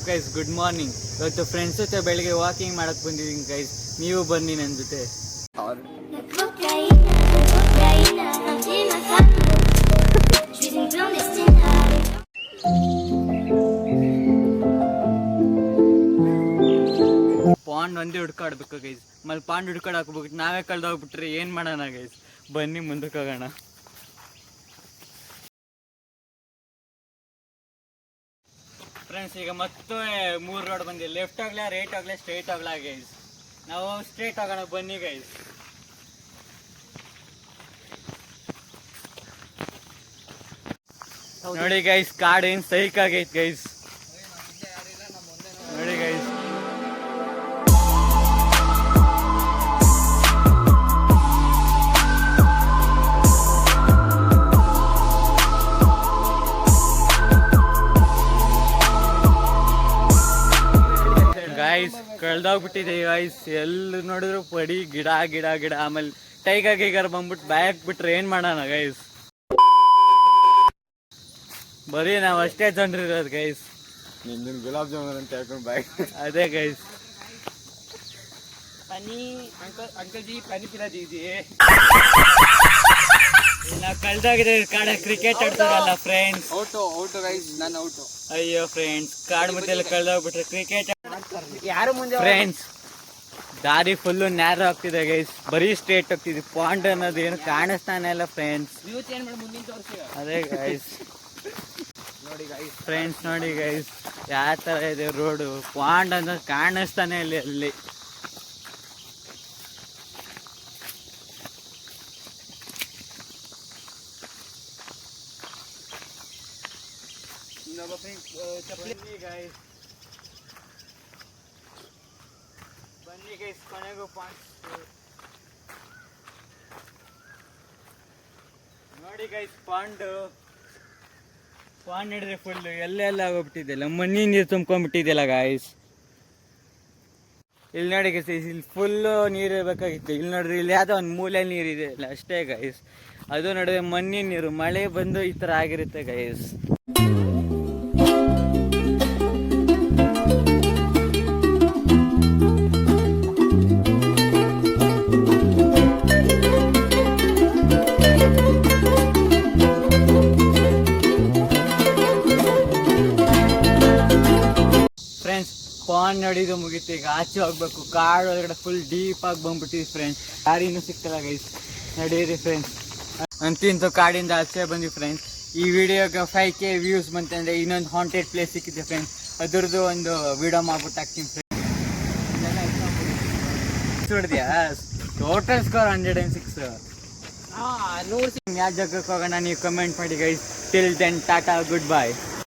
Guys good morning. ಇವತ್ತು friends ಜೊತೆ ಬೆಳಿಗ್ಗೆ ವಾಕಿಂಗ್ ಮಾಡಕ್ ಬಂದಿದ್ದೀನಿ ಗೈಸ್, ನೀವು ಬನ್ನಿ ನನ್ನ ಜೊತೆ. ಪಾಂಡ್ ಒಂದೇ ಹುಡ್ಕಾಡ್ಬೇಕು ಗೈಸ್, ಆಮೇಲೆ ಪಾಂಡ್ ಹುಡ್ಕಾಡ್ ಹಾಕ್ಬಿಟ್ಟು ನಾವೇ ಕಳ್ದೋಗ್ಬಿಟ್ರೆ ಏನ್ ಮಾಡೋಣ ಗೈಸ್. ಬನ್ನಿ ಮುಂದಕ್ಕೆ ಹೋಗೋಣ. ಫ್ರೆಂಡ್ಸ್ ಈಗ ಮತ್ತೆ 3 ರೋಡ್ ಬಂದಿದೆ. ಲೆಫ್ಟ್ ಆಗ್ಲಾ, ರೈಟ್ ಆಗ್ಲಾ, ಸ್ಟ್ರೈಟ್ ಆಗ್ಲಾ ಗೈಸ್. ನಾವು ಸ್ಟ್ರೈಟ್ ಆಗೋಣ ಬನ್ನಿ ಗೈಸ್. ನೋಡಿ ಗೈಸ್, ಕಾಡ್ ಏನ್ ಸೈಕ್ ಆಗೈತ್ ಗೈಸ್. ನೋಡಿ ಗೈಸ್, ಗೈಸ್ ಕಳ್ದೋಗ್ಬಿಟ್ಟಿದೆ ಗೈಸ್. ಎಲ್ಲಿ ನೋಡಿದ್ರು ಪಡಿ ಗಿಡ ಗಿಡ ಗಿಡ. ಆಮೇಲೆ ಟೈಗರ್ ಬಂದ್ಬಿಟ್ಟು ಬ್ಯಾಕ್ ಬಿಟ್ರೆ ಏನ್ ಮಾಡೋಣ ಗೈಸ್. ಬರೀ ನಾವ್ ಅಷ್ಟೇ ಜನರು ಇರೋದು ಗೈಸ್. ಗುಲಾಬ್ ಜಾಮೂನ್ ಅಂತ ಹೇಳ್ಕೊಂಡು ಬ್ಯಾಗ್. ಅದೇ ಗೈಸ್. ಅಂಕಲ್ ಜಿ ಪಾನಿ ಪಿಲಾ ದೀಜಿಯೇ. ನಾವು ಕಳ್ದೋಗಿದೆ ಕಾಡ ಕ್ರಿಕೆಟ್ ಆಡ್ತಾರಲ್ಲ ಫ್ರೆಂಡ್ಸ್. ಔಟು ಗೈಸ್, ನಾನು ಔಟು. ಅಯ್ಯೋ ಫ್ರೆಂಡ್ಸ್, ಕಾಡ್ ಮಧ್ಯೆ ಕಳ್ದೋಗ್ಬಿಟ್ರೆ ಕ್ರಿಕೆಟ್ ಯಾರು ಮುಂದೆ. ಫ್ರೆಂಡ್ಸ್ ದಾರಿ ಫುಲ್ಲು ನ್ಯಾರೋ ಆಗ್ತಿದೆ ಗೈಸ್, ಬರೀ ಸ್ಟ್ರೇಟ್ ಹೋಗ್ತಿದೆ. ಪಾಂಡ್ ಅನ್ನೋದು ಏನು ಕಾಣಿಸ್ತಾನೆ ಇಲ್ಲ ಫ್ರೆಂಡ್ಸ್. ಅದೇ ಗೈಸ್ ನೋಡಿ ಗೈಸ್. ಫ್ರೆಂಡ್ಸ್ ನೋಡಿ ಗೈಸ್, ಯಾವ ತರ ಇದೆ ರೋಡು. ಪಾಂಡ್ ಅನ್ನೋದು ಕಾಣಿಸ್ತಾನೆ ಇಲ್ಲ ಅಲ್ಲಿ. ಬನ್ನಿ ಗೈಸ್, ಕೊನೆಗೂ ಪಾಂಡ್ ನೋಡಿ ಗೈಸ್. ಪಾಂಡ್ ಹಿಡಿದ್ರೆ ಫುಲ್ ಎಲ್ಲೆಲ್ಲ ಆಗೋಗ್ಬಿಟ್ಟಿದೆಯಲ್ಲ, ಮಣ್ಣಿ ನೀರು ತುಂಬ್ಕೊಂಡ್ಬಿಟ್ಟಿದೆಯಲ್ಲ ಗಾಯ್ಸ್. ಇಲ್ಲಿ ನೋಡಿ ಗೈಸ್, ಇಲ್ಲಿ ಫುಲ್ಲು ನೀರು ಇರಬೇಕಾಗಿತ್ತು. ಇಲ್ಲಿ ನೋಡ್ರಿ, ಇಲ್ಲಿ ಯಾವುದೋ ಒಂದು ಮೂಲೆ ನೀರಿದೆ ಇಲ್ಲ ಅಷ್ಟೇ ಗೈಸ್. ಅದು ನೋಡಿದ್ರೆ ಮಣ್ಣಿನ ನೀರು, ಮಳೆ ಬಂದು ಈ ಥರ ಆಗಿರುತ್ತೆ ಗೈಸ್. ಫ್ರೆಂಡ್ಸ್ ಪಾಂಡ್ ನೋಡಿದ್ದು ಮುಗೀತು. ಈಗ ಆಚೆ ಹೋಗ್ಬೇಕು. ಕಾಡು ಒಳಗಡೆ ಫುಲ್ ಡೀಪ್ ಆಗಿ ಬಂದ್ಬಿಟ್ಟಿದ್ವಿ ಫ್ರೆಂಡ್ಸ್. ದಾರಿನೂ ಸಿಗ್ತಲ್ಲ ಗೈಸ್. ನಡೀರಿ ಫ್ರೆಂಡ್ಸ್. ಅಂತಿಂತು ಕಾಡಿಂದ ಆಚೆ ಬಂದ್ವಿ ಫ್ರೆಂಡ್ಸ್. ಈ ವಿಡಿಯೋಗೆ 5K ವ್ಯೂಸ್ ಬಂತಂದ್ರೆ ಇನ್ನೊಂದು ಹಾಂಟೆಡ್ ಪ್ಲೇಸ್ ಸಿಕ್ಕಿದೆ ಫ್ರೆಂಡ್ಸ್. ಅದ್ರದ್ದು ಒಂದು ವಿಡಿಯೋ ಮಾಡ್ಬಿಟ್ಟು ಹಾಕ್ತೀನಿ ಫ್ರೆಂಡ್ಸ್. ನೋಡಿದ್ಯಾ, ಟೋಟಲ್ ಸ್ಕೋರ್ 106. ಯಾವ ಜಾಗಕ್ಕೆ ಹೋಗೋಣ ನೀವು ಕಮೆಂಟ್ ಮಾಡಿ guys. Till then tata, good bye.